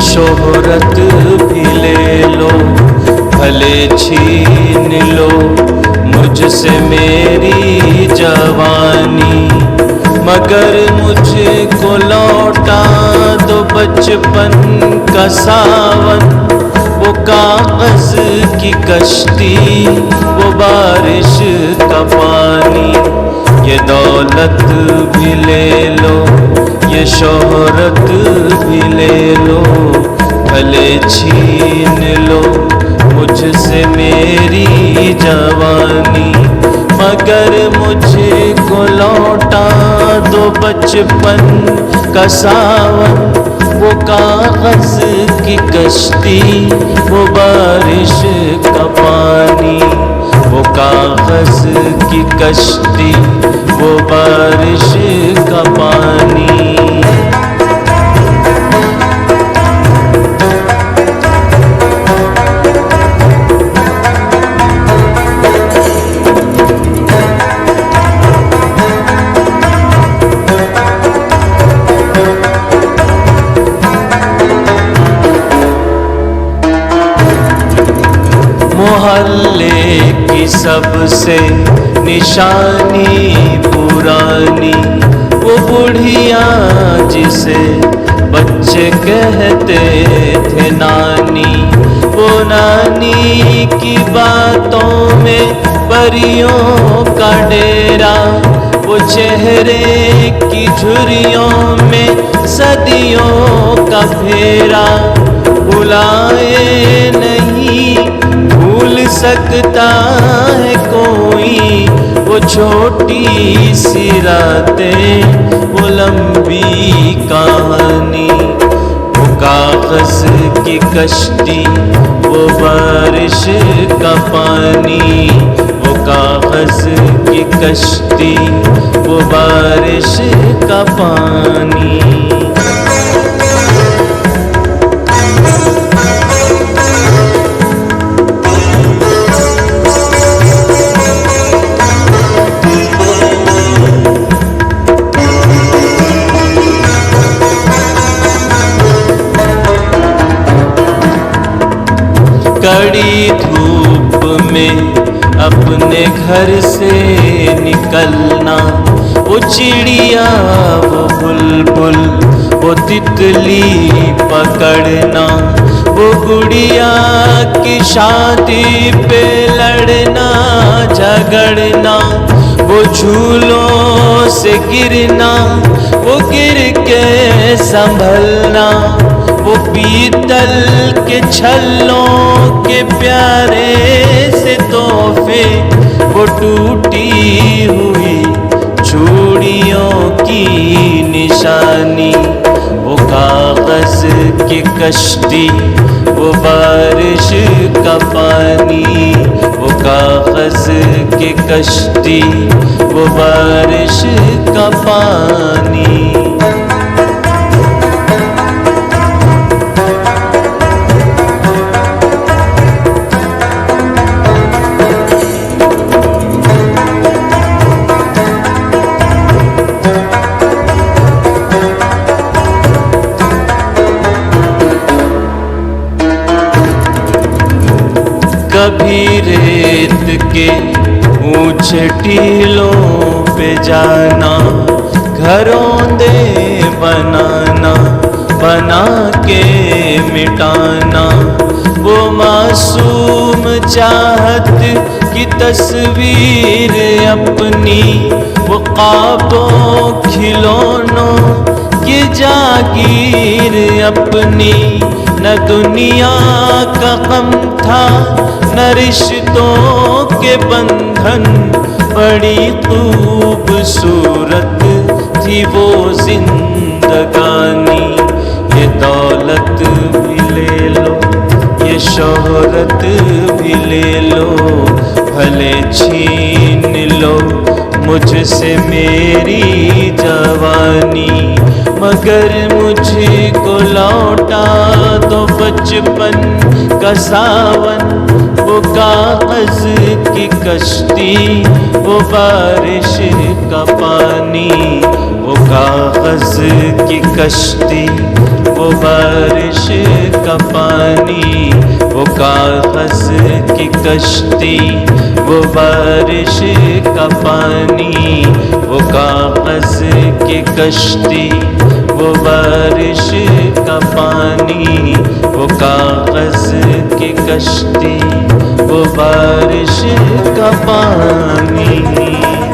शोहरत भी ले लो, भले छीन लो मुझसे मेरी जवानी, मगर मुझको लौटा दो बचपन का सावन। वो कागज की कश्ती, वो बारिश का पानी, ये दौलत भी ले लो, ये शोहरत भी ले लो, भले छीन लो मुझसे मेरी जवानी, मगर मुझको लौटा दो बचपन का सावन। वो कागज की कश्ती, वो बारिश का पानी, वो कागज की कश्ती, वो बारिश का पानी। मोहल्ले की सबसे निशानी पुरानी, वो बुढ़िया जिसे बच्चे कहते थे नानी, वो नानी की बातों में परियों का डेरा, वो चेहरे की झुर्रियों में सदियों का फेरा, बुलाए नहीं भूल सकता है कोई, वो छोटी सी रातें, वो लंबी कहानी, वो कागज की कश्ती, वो बारिश का पानी, वो कागज की कश्ती, वो बारिश का पानी। कड़ी धूप में अपने घर से निकलना, वो चिड़िया, वो बुलबुल, वो तितली पकड़ना, वो गुड़िया की शादी पे लड़ना झगड़ना, वो झूलों से गिरना, वो गिर के संभलना, वो पीतल के छल्लों के प्यारे से तोहफे, वो टूटी हुई चूड़ियों की निशानी, वो कागज की कश्ती, वो बारिश का पानी, वो कागज की कश्ती, वो बारिश का पानी। कभी रेत के ऊंचे टीलों पे जाना, घरों दे बनाना, बना के मिटाना, वो मासूम चाहत की तस्वीर अपनी, वो ख्वाबों खिलौनों की जागीर अपनी, न दुनिया का गम था न रिश्तों के बंधन, बड़ी खूबसूरत थी वो जिंदगानी। ये दौलत भी ले लो, ये शोहरत भी ले लो, भले छीन लो मुझसे मेरी जवानी, मगर मुझको लौटा दो बचपन का सावन, वो वो कागज की कश्ती, वो बारिश का पानी, वो कागज की कश्ती, वो बारिश का पानी, वो कागज की कश्ती, वो बारिश का पानी, वो कागज की कश्ती, वो बारिश का पानी, वो कागज की कश्ती, वो बारिश का पानी।